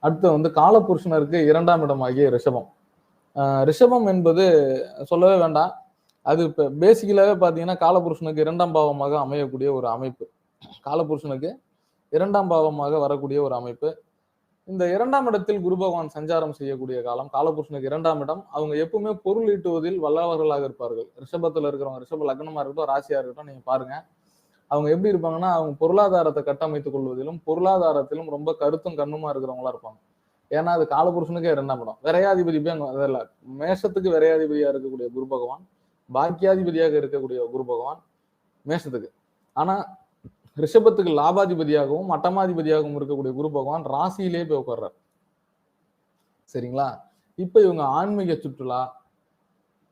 அடுத்து வந்து காலபுருஷனருக்கு 2ஆம் இடமாகிய ரிஷபம். ரிஷபம் என்பது சொல்லவே வேண்டாம். அது இப்ப பேசிக்கலாவே பார்த்தீங்கன்னா, காலபுருஷனுக்கு 2ஆம் பாவமாக அமையக்கூடிய ஒரு அமைப்பு. காலபுருஷனுக்கு 2ஆம் பாவமாக வரக்கூடிய ஒரு அமைப்பு. இந்த 2ஆம் இடத்தில் குரு பகவான் சஞ்சாரம் செய்யக்கூடிய காலம். காலபுருஷனுக்கு 2ஆம் இடம். அவங்க எப்பவுமே பொருள் ஈட்டுவதில் வல்லவர்களாக இருப்பார்கள். ரிஷபத்துல இருக்கிறவங்க, ரிஷப லக்னமா இருக்கட்டும், ராசியா இருக்கட்டும், நீங்க பாருங்க. அவங்க எப்படி இருப்பாங்கன்னா, அவங்க பொருளாதாரத்தை கட்டமைத்துக் கொள்வதிலும், பொருளாதாரத்திலும் ரொம்ப கருத்தும் கண்ணுமா இருக்கிறவங்களா இருப்பாங்க. ஏன்னா, அது காலபுருஷனுக்கே 2ஆம் இடம். விரையாதிபதி போய் அங்க அதல்ல. மேஷத்துக்கு விரையாதிபதியா இருக்கக்கூடிய குரு பகவான், பாக்கியாதிபதியாக இருக்கக்கூடிய குரு பகவான் மேஷத்துக்கு. ஆனா, ரிஷபத்துக்கு லாபாதிபதியாகவும், அட்டமாதிபதியாகவும் இருக்கக்கூடிய குரு பகவான் ராசியிலேயே போய் உட்கார்றார். சரிங்களா? இப்ப இவங்க ஆன்மீக சுற்றுலா,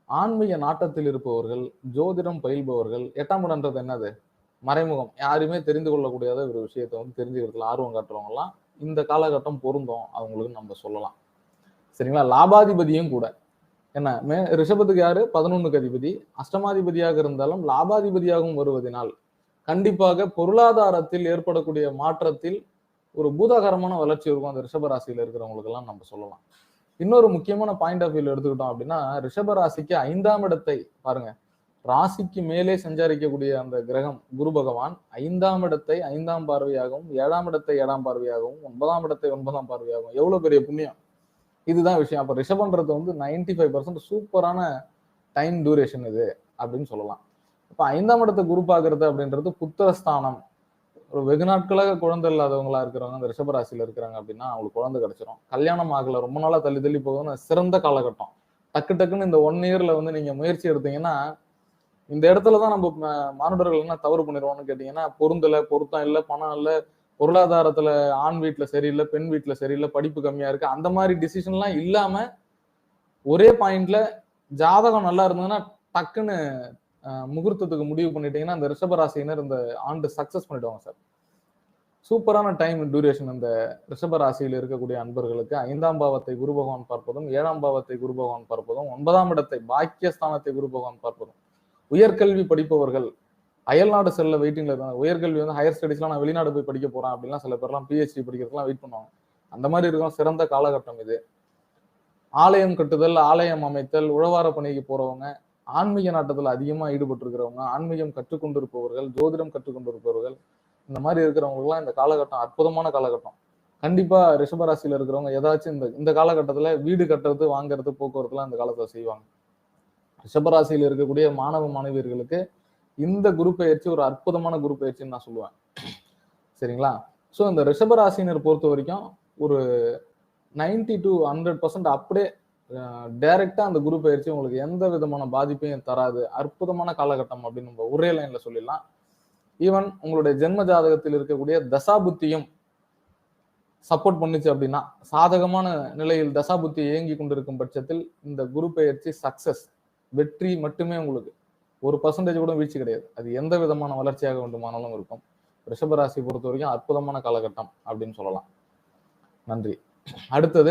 ஆன்மீக நாட்டத்தில் இருப்பவர்கள், ஜோதிடம் பயில்பவர்கள், 8ஆம் இடம்ன்றது என்னது? மறைமுகம். யாருமே தெரிந்து கொள்ளக்கூடியாத ஒரு விஷயத்த வந்து தெரிஞ்சுக்கிறதுல ஆர்வம் காட்டுறவங்கலாம் இந்த காலகட்டம் பொருந்தும் அவங்களுக்கு நம்ம சொல்லலாம். சரிங்களா? லாபாதிபதியும் கூட. என்ன ரிஷபத்துக்கு யாரு? 11க்கு அதிபதி. அஷ்டமாதிபதியாக இருந்தாலும் லாபாதிபதியாகவும் வருவதனால் கண்டிப்பாக பொருளாதாரத்தில் ஏற்படக்கூடிய மாற்றத்தில் ஒரு பூதாகரமான வளர்ச்சி இருக்கும் அந்த ரிஷப ராசியில இருக்கிறவங்களுக்கு எல்லாம் நம்ம சொல்லலாம். இன்னொரு முக்கியமான பாயிண்ட் ஆஃப் வியூல எடுத்துக்கிட்டோம் அப்படின்னா, ரிஷப ராசிக்கு 5ஆம் இடத்தை பாருங்க. ராசிக்கு மேலே சஞ்சாரிக்கக்கூடிய அந்த கிரகம் குரு பகவான் 5ஆம் இடத்தை 5ஆம் பார்வையாகவும், 7ஆம் இடத்தை 7ஆம் பார்வையாகவும், 9ஆம் இடத்தை 9ஆம் பார்வையாகவும் எவ்வளவு பெரிய புண்ணியம். இதுதான் விஷயம். அப்ப ரிஷபன்றது வந்து 95% சூப்பரான டைம் டியூரேஷன் இது அப்படின்னு சொல்லலாம். இப்ப 5ஆம் இடத்தை குரு பார்க்கறது அப்படின்றது புத்திரஸ்தானம். ஒரு வெகு நாட்களாக குழந்தை இல்லாதவங்களா இருக்கிறவங்க அந்த ரிஷபராசியில இருக்கிறாங்க அப்படின்னா அவங்களுக்கு குழந்தை கிடைச்சிரும். கல்யாணம் ஆகல, ரொம்ப நாளா தள்ளி தள்ளி போகுதுன்னு சிறந்த காலகட்டம். டக்கு டக்குன்னு இந்த 1 இயர்ல வந்து நீங்க முயற்சி எடுத்தீங்கன்னா, இந்த இடத்துலதான் நம்ம மானுடர்கள் என்ன தவறு பண்ணிடுவோம்னு கேட்டீங்கன்னா, பொருந்தல, பொருத்தம் இல்ல, பணம் இல்ல, பொருளாதாரத்துல ஆண் வீட்டுல சரியில்லை, பெண் வீட்டுல சரியில்லை, படிப்பு கம்மியா இருக்கு, அந்த மாதிரி டிசிஷன் எல்லாம் இல்லாம ஒரே பாயிண்ட்ல ஜாதகம் நல்லா இருந்ததுன்னா டக்குன்னு முகூர்த்தத்துக்கு முடிவு பண்ணிட்டீங்கன்னா அந்த ரிஷபராசினர் இந்த ஆண்டு சக்சஸ் பண்ணிடுவாங்க சார். சூப்பரான டைம் டியூரேஷன் இந்த ரிஷபராசியில் இருக்கக்கூடிய அன்பர்களுக்கு 5ஆம் பாவத்தை குரு பகவான் பார்ப்பதும், 7ஆம் பாவத்தை குரு பகவான் பார்ப்பதும், 9ஆம் இடத்தை பாக்கியஸ்தானத்தை குரு பகவான் பார்ப்பதும், உயர்கல்வி படிப்பவர்கள் அயல்நாடு செல்ல வெயிட்டிங்ல இருக்காங்க. உயர்கல்வி வந்து ஹையர் ஸ்டடிஸ்லாம் நான் வெளிநாடு போய் படிக்க போறேன் அப்படின்லாம் சில பேர்லாம் பிஹெச்டி படிக்கிறதுலாம் வெயிட் பண்ணுவாங்க. அந்த மாதிரி இருக்கும் சிறந்த காலகட்டம் இது. ஆலயம் கட்டுதல், ஆலயம் அமைத்தல், உழவார பணிக்கு போறவங்க, ஆன்மீக நாட்டத்துல அதிகமா ஈடுபட்டு இருக்கிறவங்க, ஆன்மீகம் கற்றுக்கொண்டிருப்பவர்கள், ஜோதிடம் கற்றுக்கொண்டிருப்பவர்கள், இந்த மாதிரி இருக்கிறவங்க எல்லாம் இந்த காலகட்டம் அற்புதமான காலகட்டம். கண்டிப்பா ரிஷபராசியில இருக்கிறவங்க ஏதாச்சும் இந்த காலகட்டத்துல வீடு கட்டுறது, வாங்குறது, போக்குவரத்துலாம் இந்த காலத்துல செய்வாங்க. ரிஷபராசியில் இருக்கக்கூடிய மாணவ மாணவியர்களுக்கு இந்த குரு பெயர்ச்சி ஒரு அற்புதமான குரு பெயர்ச்சின்னு நான் சொல்லுவேன். சரிங்களா? சோ இந்த ரிஷபராசினர் பொறுத்த வரைக்கும் ஒரு 90 to 100% அப்படியே டைரக்டா அந்த குரு பயிற்சி உங்களுக்கு எந்த விதமான பாதிப்பையும் தராது. அற்புதமான காலகட்டம் அப்படின்னு நம்ம ஒரே லைன்ல சொல்லிடலாம். ஈவன் உங்களுடைய ஜென்ம ஜாதகத்தில் இருக்கக்கூடிய தசாபுத்தியும் சப்போர்ட் பண்ணுச்சு அப்படின்னா, சாதகமான நிலையில் தசாபுத்தி இயங்கி கொண்டிருக்கும் பட்சத்தில் இந்த குரு பெயர்ச்சி சக்சஸ், வெற்றி மட்டுமே உங்களுக்கு. 1% கூட வீழ்ச்சி கிடையாது. அது எந்த விதமான வளர்ச்சியாக வேண்டுமானாலும் இருக்கும். ரிஷபராசி பொறுத்த வரைக்கும் அற்புதமான காலகட்டம் அப்படின்னு சொல்லலாம். நன்றி. அடுத்தது